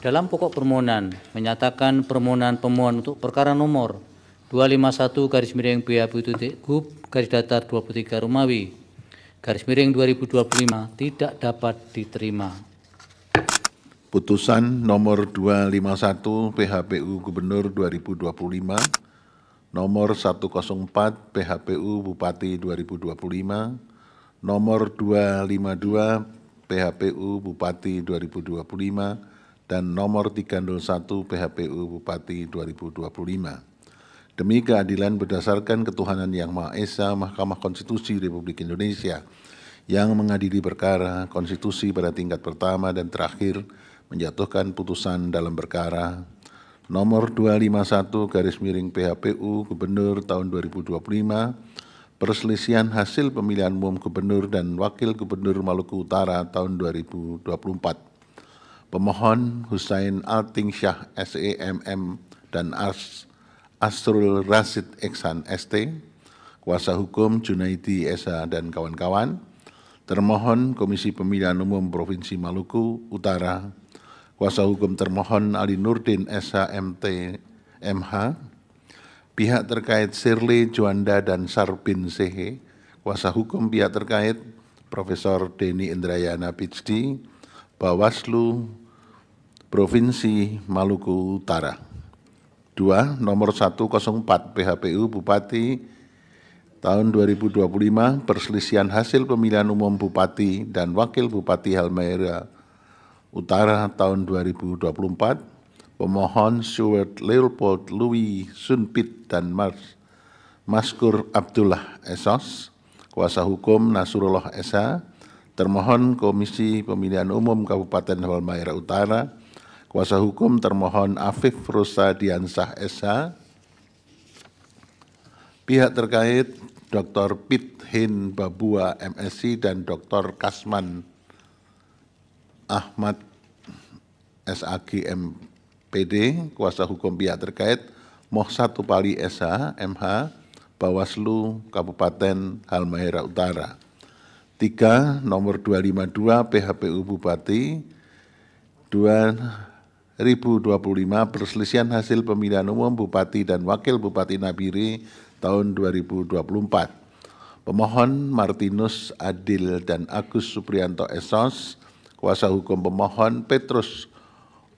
dalam pokok permohonan menyatakan permohonan pemohon untuk perkara nomor 251-BHP-GUP-23 Romawi _2025 tidak dapat diterima. Putusan nomor 251 PHPU Gubernur 2025, nomor 104 PHPU Bupati 2025, nomor 252 PHPU Bupati 2025, dan nomor 301 PHPU Bupati 2025. Demi keadilan berdasarkan ketuhanan Yang Maha Esa, Mahkamah Konstitusi Republik Indonesia yang mengadili perkara konstitusi pada tingkat pertama dan terakhir menjatuhkan putusan dalam perkara nomor 251/PHPU Gubernur tahun 2025, perselisihan hasil pemilihan umum Gubernur dan Wakil Gubernur Maluku Utara tahun 2024. Pemohon Husain Altingsyah SEMM dan Asrul Rasid Iksan ST, kuasa hukum Junaidi Esa dan kawan-kawan. Termohon Komisi Pemilihan Umum Provinsi Maluku Utara, kuasa hukum termohon Ali Nurdin Esa MT MH, pihak terkait Sirli Juanda dan Sarbin Sehe, kuasa hukum pihak terkait Profesor Denny Indrayana PhD, Bawaslu Provinsi Maluku Utara. 2. Nomor 104 PHPU Bupati tahun 2025, perselisihan hasil pemilihan umum Bupati dan Wakil Bupati Halmahera Utara tahun 2024, pemohon Stuart Leopold Louis Sunpit dan Maskur Abdullah Esos, kuasa hukum Nasrullah Esa, termohon Komisi Pemilihan Umum Kabupaten Halmahera Utara, kuasa hukum termohon Afif Rosa Diansah Esa, pihak terkait Dr. Pit Hin Babua MSc dan Dr. Kasman Ahmad SAG MPD, kuasa hukum pihak terkait Moh Satu Pali Esa MH, Bawaslu Kabupaten Halmahera Utara. 3. Nomor 252 PHPU Bupati 2025, perselisihan hasil pemilihan umum Bupati dan Wakil Bupati Nabire tahun 2024. Pemohon Martinus Adil dan Agus Suprianto Esos, kuasa hukum pemohon Petrus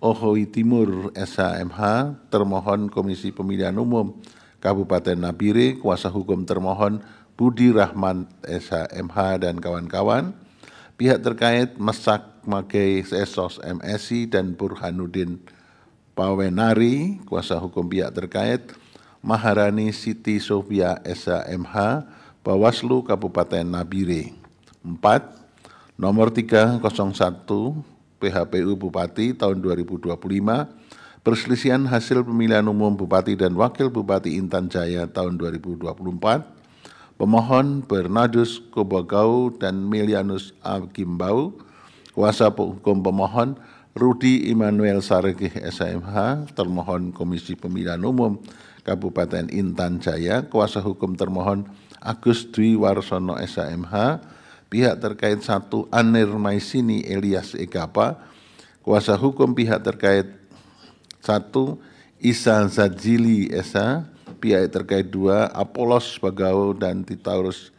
Ohoi Timur SHMH, termohon Komisi Pemilihan Umum Kabupaten Nabire, kuasa hukum termohon Budi Rahman SHMH dan kawan-kawan. Pihak terkait Mesak Magei Esos MSI dan Burhanuddin Pawenari, kuasa hukum pihak terkait Maharani Siti Sofia SHMH, Bawaslu Kabupaten Nabire. 4. Nomor 301 PHPU Bupati tahun 2025, perselisihan hasil pemilihan umum Bupati dan Wakil Bupati Intan Jaya tahun 2024. Pemohon Bernardus Kobagau dan Milianus Agimbau, kuasa hukum pemohon Rudi Immanuel Saregih SHMH, termohon Komisi Pemilihan Umum Kabupaten Intan Jaya, kuasa hukum termohon Agus Dwi Warsono SHMH, pihak terkait 1 Anir Maisini Elias Egapa, kuasa hukum pihak terkait 1 Isa Zadzili SH, pihak terkait 2 Apolos Bagau dan Titaurus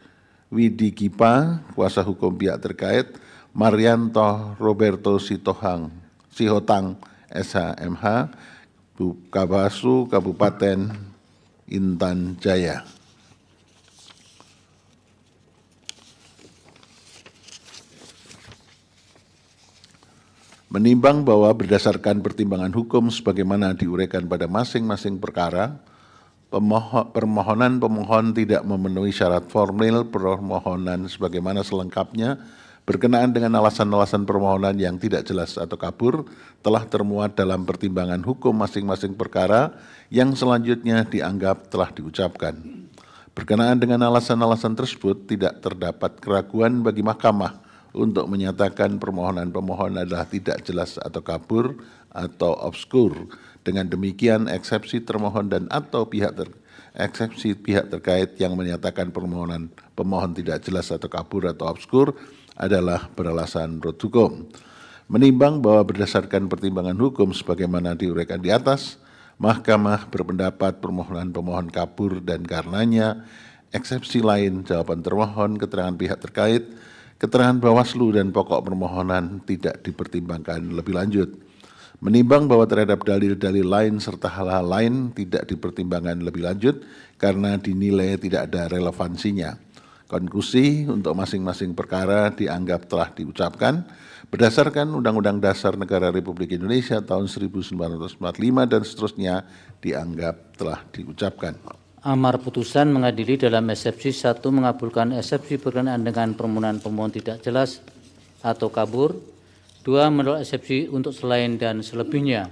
Widigipa, kuasa hukum pihak terkait Marianto Roberto Sihotang SHMH, Kabaslu Kabupaten Intan Jaya. Menimbang bahwa berdasarkan pertimbangan hukum sebagaimana diuraikan pada masing-masing perkara, permohonan pemohon tidak memenuhi syarat formil permohonan sebagaimana selengkapnya berkenaan dengan alasan-alasan permohonan yang tidak jelas atau kabur telah termuat dalam pertimbangan hukum masing-masing perkara yang selanjutnya dianggap telah diucapkan. Berkenaan dengan alasan-alasan tersebut tidak terdapat keraguan bagi mahkamah untuk menyatakan permohonan pemohon adalah tidak jelas atau kabur atau obskur. Dengan demikian eksepsi termohon dan atau eksepsi pihak terkait yang menyatakan permohonan pemohon tidak jelas atau kabur atau obskur adalah beralasan menurut hukum. Menimbang bahwa berdasarkan pertimbangan hukum sebagaimana diuraikan di atas, Mahkamah berpendapat permohonan pemohon kabur dan karenanya eksepsi lain jawaban termohon, keterangan pihak terkait, keterangan Bawaslu dan pokok permohonan tidak dipertimbangkan lebih lanjut. Menimbang bahwa terhadap dalil-dalil lain serta hal-hal lain tidak dipertimbangkan lebih lanjut karena dinilai tidak ada relevansinya. Konklusi untuk masing-masing perkara dianggap telah diucapkan berdasarkan Undang-Undang Dasar Negara Republik Indonesia tahun 1945 dan seterusnya dianggap telah diucapkan. Amar putusan mengadili dalam eksepsi 1 mengabulkan eksepsi berkenaan dengan permohonan pemohon tidak jelas atau kabur. 2 menolak eksepsi untuk selain dan selebihnya.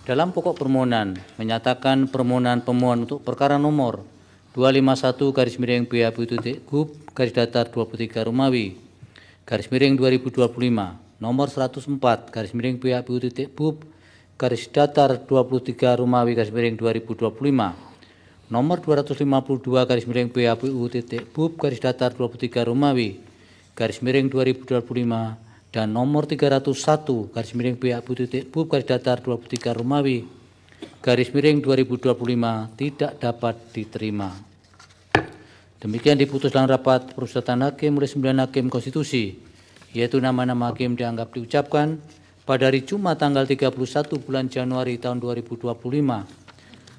Dalam pokok permohonan menyatakan permohonan pemohon untuk perkara nomor 251/PAPU.GUP garis datar 23 Romawi garis miring 2025 nomor 104/PAPU.BUP garis datar 23 Romawi garis miring 2025 nomor 252/PAPU.BUP garis datar 23 Romawi garis miring 2025 dan nomor 301/PAPU.BUP garis datar 23 Romawi garis miring 2025 tidak dapat diterima. Demikian diputus dalam rapat permusyawaratan hakim oleh 9 hakim konstitusi, yaitu nama-nama hakim dianggap diucapkan pada hari Jumat tanggal 31 bulan Januari tahun 2025,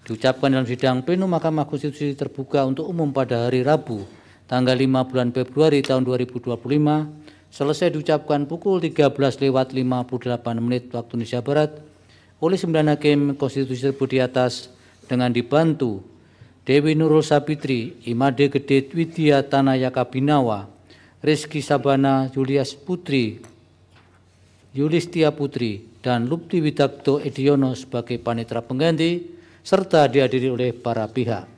diucapkan dalam sidang plenum Mahkamah Konstitusi terbuka untuk umum pada hari Rabu tanggal 5 bulan Februari tahun 2025, selesai diucapkan pukul 13:58 waktu Indonesia Barat oleh 9 hakim konstitusi tersebut di atas dengan dibantu Dewi Nurul Sapitri, Imade Gede Widya Tanayaka Binawa, Rizky Sabana Yulistia Putri, dan Lupti Widakto Ediono sebagai panitera pengganti, serta dihadiri oleh para pihak.